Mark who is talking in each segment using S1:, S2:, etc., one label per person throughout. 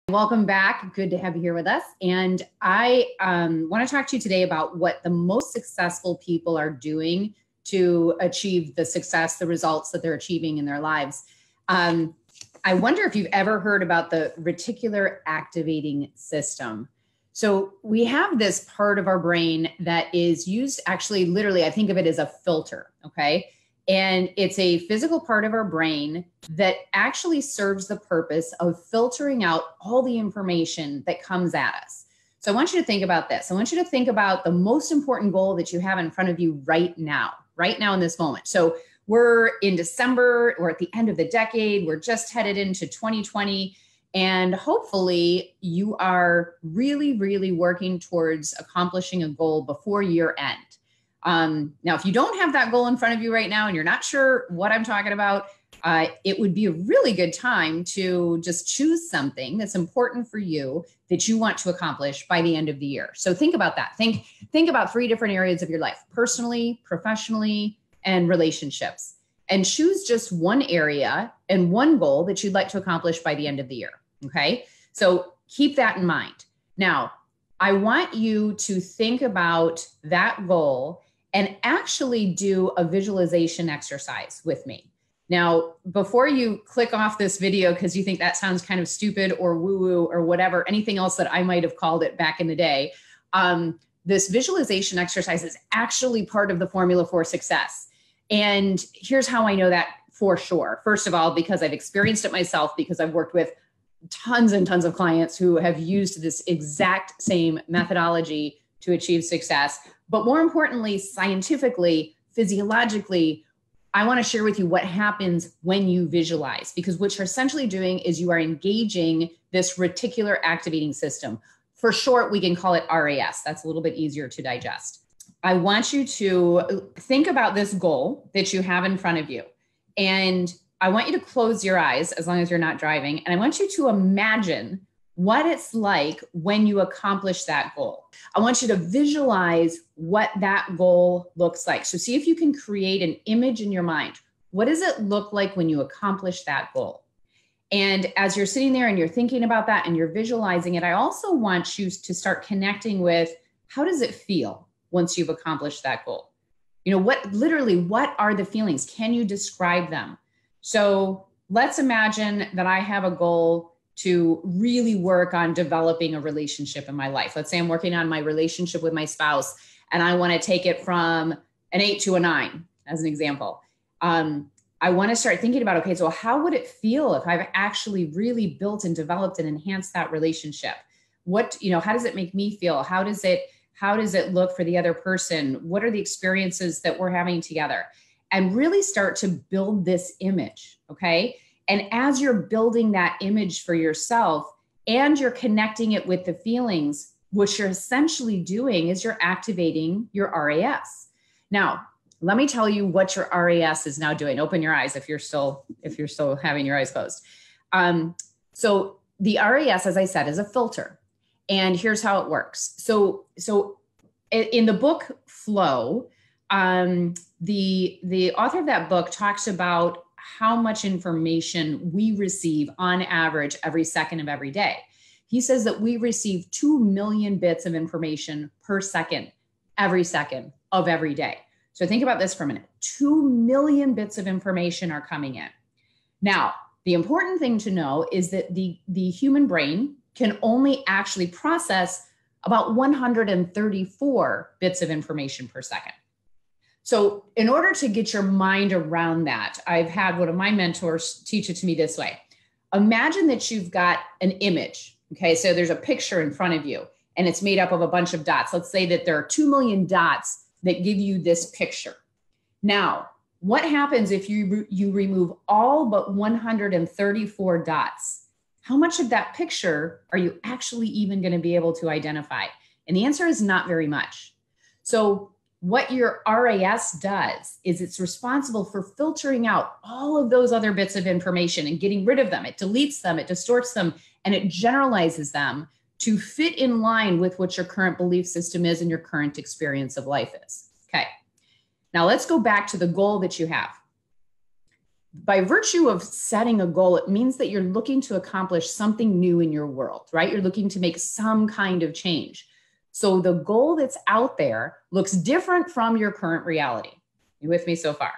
S1: Welcome back. Good to have you here with us. And I want to talk to you today about what the most successful people are doing to achieve the success, the results that they're achieving in their lives. I wonder if you've ever heard about the reticular activating system. So we have this part of our brain that is used, actually, literally, I think of it as a filter, okay? And it's a physical part of our brain that actually serves the purpose of filtering out all the information that comes at us. So I want you to think about this. I want you to think about the most important goal that you have in front of you right now in this moment. So we're in December, we're at the end of the decade, we're just headed into 2020. And hopefully you are really, really working towards accomplishing a goal before year end. Now, if you don't have that goal in front of you right now and you're not sure what I'm talking about, it would be a really good time to just choose something that's important for you that you want to accomplish by the end of the year. So think about that. Think about 3 different areas of your life: personally, professionally, and relationships. And choose just one area and one goal that you'd like to accomplish by the end of the year. Okay. So keep that in mind. Now, I want you to think about that goal and actually do a visualization exercise with me. Now, before you click off this video because you think that sounds kind of stupid or woo-woo or whatever, anything else that I might have called it back in the day, this visualization exercise is actually part of the formula for success. And here's how I know that for sure. First of all, because I've experienced it myself, because I've worked with tons and tons of clients who have used this exact same methodology to achieve success. But more importantly, scientifically, physiologically, I want to share with you what happens when you visualize, because what you're essentially doing is you are engaging this reticular activating system. For short, we can call it RAS. That's a little bit easier to digest. I want you to think about this goal that you have in front of you. And I want you to close your eyes as long as you're not driving. And I want you to imagine what it's like when you accomplish that goal. I want you to visualize what that goal looks like. So see if you can create an image in your mind. What does it look like when you accomplish that goal? And as you're sitting there and you're thinking about that and you're visualizing it, I also want you to start connecting with, how does it feel once you've accomplished that goal? You know, what are the feelings? Can you describe them? So let's imagine that I have a goal to really work on developing a relationship in my life. Let's say I'm working on my relationship with my spouse and I want to take it from an 8 to a 9 as an example. I want to start thinking about, okay, so how would it feel if I've actually really built and developed and enhanced that relationship? How does it make me feel? How does it look for the other person? What are the experiences that we're having together? And really start to build this image, okay? And as you're building that image for yourself and you're connecting it with the feelings, what you're essentially doing is you're activating your RAS. Now, let me tell you what your RAS is now doing. Open your eyes if you're still having your eyes closed. So the RAS, as I said, is a filter. And here's how it works. So in the book Flow, the author of that book talks about how much information we receive on average every second of every day. He says that we receive 2 million bits of information per second, every second of every day. So think about this for a minute. 2 million bits of information are coming in. Now, the important thing to know is that the human brain can only actually process about 134 bits of information per second. So in order to get your mind around that, I've had one of my mentors teach it to me this way. Imagine that you've got an image. Okay, so there's a picture in front of you and it's made up of a bunch of dots. Let's say that there are 2 million dots that give you this picture. Now, what happens if you remove all but 134 dots? How much of that picture are you actually even going to be able to identify? And the answer is not very much. So what your RAS does is it's responsible for filtering out all of those other bits of information and getting rid of them. It deletes them, it distorts them, and it generalizes them to fit in line with what your current belief system is and your current experience of life is. Okay. Now let's go back to the goal that you have. by virtue of setting a goal, it means that you're looking to accomplish something new in your world, right? You're looking to make some kind of change. So the goal that's out there looks different from your current reality. You with me so far?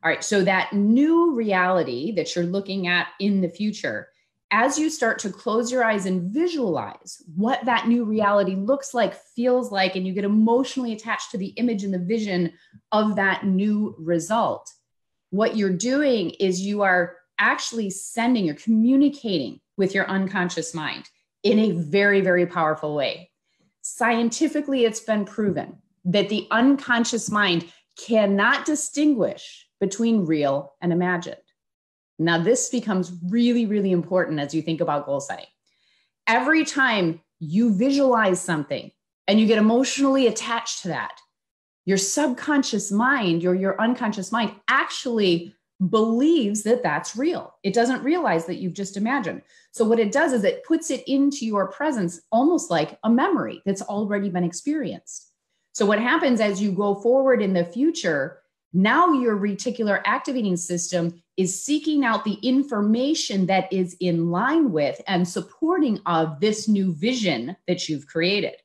S1: All right. So that new reality that you're looking at in the future, as you start to close your eyes and visualize what that new reality looks like, feels like, and you get emotionally attached to the image and the vision of that new result, what you're doing is you are actually you're communicating with your unconscious mind in a very, very powerful way. Scientifically, it's been proven that the unconscious mind cannot distinguish between real and imagined. Now, this becomes really, really important as you think about goal setting. Every time you visualize something and you get emotionally attached to that, your subconscious mind or your unconscious mind actually believes that that's real. It doesn't realize that you've just imagined. So what it does is it puts it into your presence almost like a memory that's already been experienced. So what happens as you go forward in the future, now your reticular activating system is seeking out the information that is in line with and supporting of this new vision that you've created.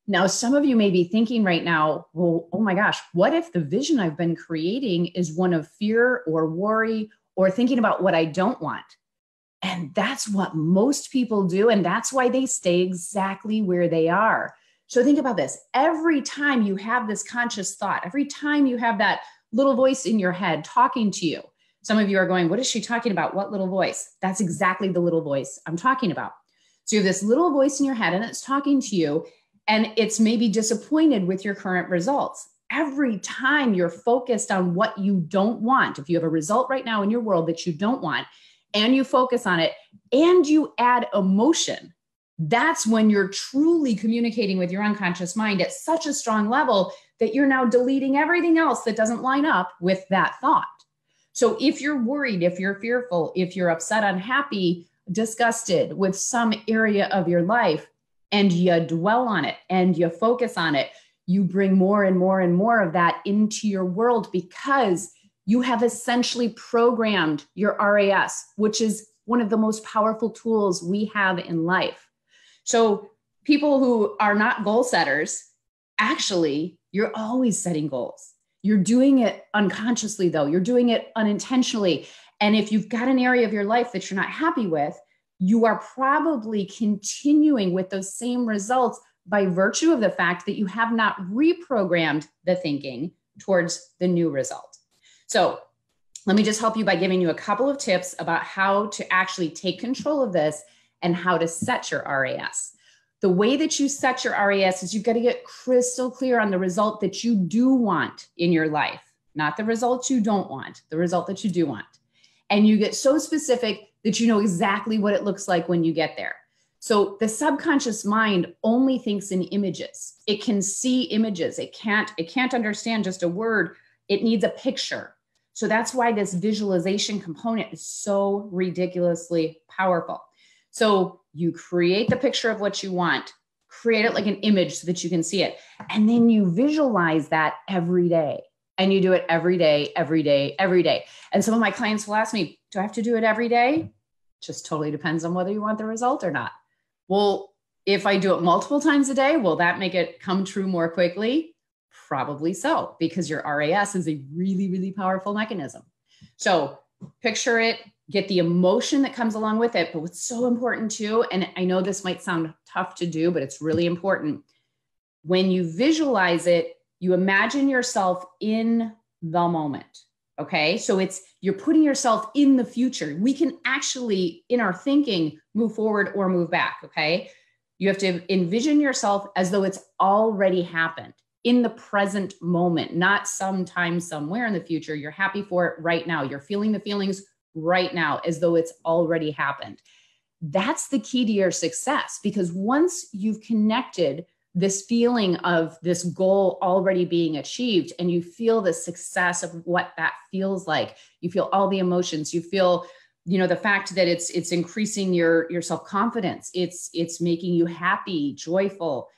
S1: Now, some of you may be thinking right now, well, oh my gosh, what if the vision I've been creating is one of fear or worry or thinking about what I don't want? And that's what most people do. And that's why they stay exactly where they are. So think about this. Every time you have this conscious thought, every time you have that little voice in your head talking to you, some of you are going, what is she talking about? What little voice? That's exactly the little voice I'm talking about. So you have this little voice in your head and it's talking to you, and it's maybe disappointed with your current results. Every time you're focused on what you don't want, if you have a result right now in your world that you don't want, and you focus on it and you add emotion, that's when you're truly communicating with your unconscious mind at such a strong level that you're now deleting everything else that doesn't line up with that thought. So if you're worried, if you're fearful, if you're upset, unhappy, disgusted with some area of your life, and you dwell on it and you focus on it, you bring more and more and more of that into your world because you have essentially programmed your RAS, which is one of the most powerful tools we have in life. So people who are not goal setters, actually, you're always setting goals. You're doing it unconsciously, though. You're doing it unintentionally. And if you've got an area of your life that you're not happy with, you are probably continuing with those same results by virtue of the fact that you have not reprogrammed the thinking towards the new result. So let me just help you by giving you a couple of tips about how to actually take control of this and how to set your RAS. The way that you set your RAS is you've got to get crystal clear on the result that you do want in your life, not the results you don't want, the result that you do want. And you get so specific that you know exactly what it looks like when you get there. So the subconscious mind only thinks in images. It can see images. It can't understand just a word. It needs a picture. So that's why this visualization component is so ridiculously powerful. So you create the picture of what you want, create it like an image so that you can see it. And then you visualize that every day. And you do it every day, every day, every day. And some of my clients will ask me, do I have to do it every day? Just totally depends on whether you want the result or not. Well, if I do it multiple times a day, will that make it come true more quickly? Probably so, because your RAS is a really, really powerful mechanism. So picture it, get the emotion that comes along with it. But what's so important too, and I know this might sound tough to do, but it's really important. When you visualize it, you imagine yourself in the moment. Okay. So you're putting yourself in the future. We can actually, in our thinking, move forward or move back. Okay. You have to envision yourself as though it's already happened in the present moment, not sometime somewhere in the future. You're happy for it right now. You're feeling the feelings right now as though it's already happened. That's the key to your success, because once you've connected this feeling of this goal already being achieved and you feel the success of what that feels like, you feel all the emotions, you feel, the fact that it's increasing your self-confidence, it's making you happy, joyful,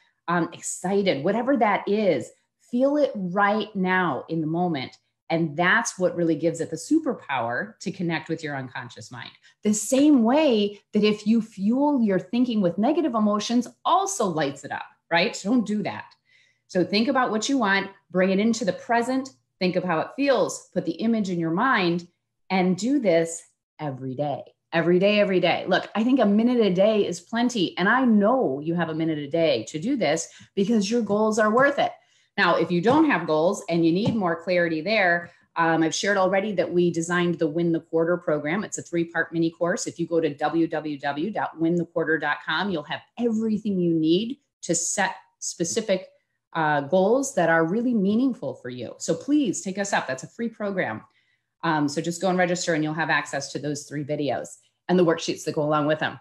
S1: excited, whatever that is, feel it right now in the moment. And that's what really gives it the superpower to connect with your unconscious mind. The same way that if you fuel your thinking with negative emotions, also lights it up, right? So don't do that. So think about what you want, bring it into the present, think of how it feels, put the image in your mind, and do this every day. Every day, every day. Look, I think a minute a day is plenty. And I know you have a minute a day to do this because your goals are worth it. Now, if you don't have goals and you need more clarity there, I've shared already that we designed the Win the Quarter program. It's a 3-part mini course. If you go to www.winthequarter.com, you'll have everything you need to set specific goals that are really meaningful for you. So please take us up. That's a free program. So just go and register and you'll have access to those 3 videos and the worksheets that go along with them.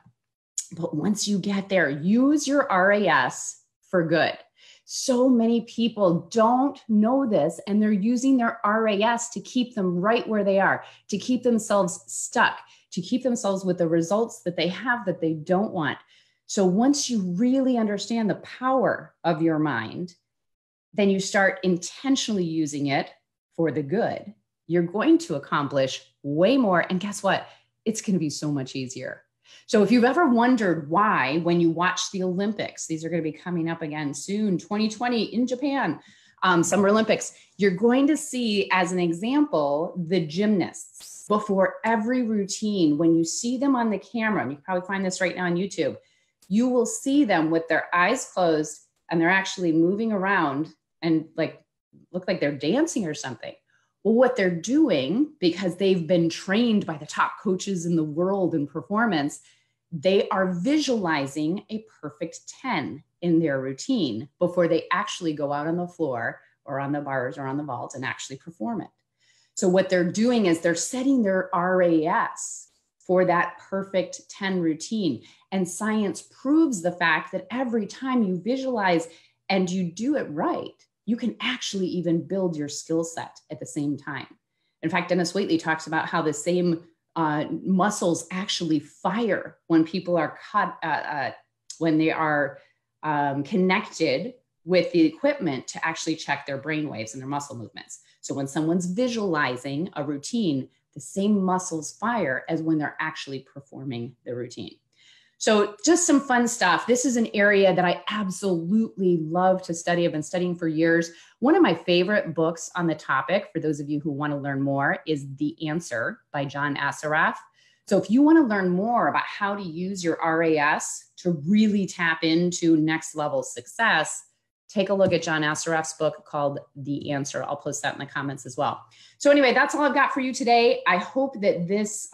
S1: But once you get there, use your RAS for good. So many people don't know this, and they're using their RAS to keep them right where they are, to keep themselves stuck, to keep themselves with the results that they have that they don't want. So once you really understand the power of your mind, then you start intentionally using it for the good. You're going to accomplish way more. And guess what? It's going to be so much easier. So if you've ever wondered why, when you watch the Olympics, these are going to be coming up again soon, 2020 in Japan, Summer Olympics, you're going to see, as an example, the gymnasts before every routine. When you see them on the camera, and you can probably find this right now on YouTube, you will see them with their eyes closed and they're actually moving around and look like they're dancing or something. Well, what they're doing, because they've been trained by the top coaches in the world in performance, they are visualizing a perfect 10 in their routine before they actually go out on the floor or on the bars or on the vault and actually perform it. So what they're doing is they're setting their RAS for that perfect 10 routine. And science proves the fact that every time you visualize and you do it right, you can actually even build your skill set at the same time. In fact, Dennis Waitley talks about how the same muscles actually fire when people are when they are connected with the equipment to actually check their brain waves and their muscle movements. So when someone's visualizing a routine, the same muscles fire as when they're actually performing the routine. So just some fun stuff. This is an area that I absolutely love to study. I've been studying for years. One of my favorite books on the topic, for those of you who want to learn more, is The Answer by John Assaraf. So if you want to learn more about how to use your RAS to really tap into next level success, take a look at John Assaraf's book called The Answer. I'll post that in the comments as well. So anyway, that's all I've got for you today. I hope that this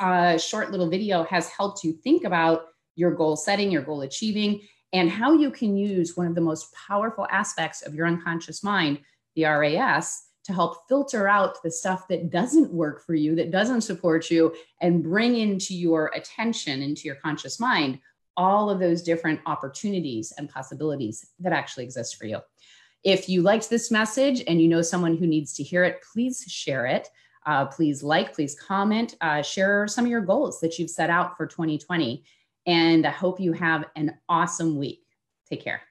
S1: short little video has helped you think about your goal setting, your goal achieving, and how you can use one of the most powerful aspects of your unconscious mind, the RAS, to help filter out the stuff that doesn't work for you, that doesn't support you, and bring into your attention, into your conscious mind, all of those different opportunities and possibilities that actually exist for you. If you liked this message and you know someone who needs to hear it, please share it. Please please comment, share some of your goals that you've set out for 2020. And I hope you have an awesome week. Take care.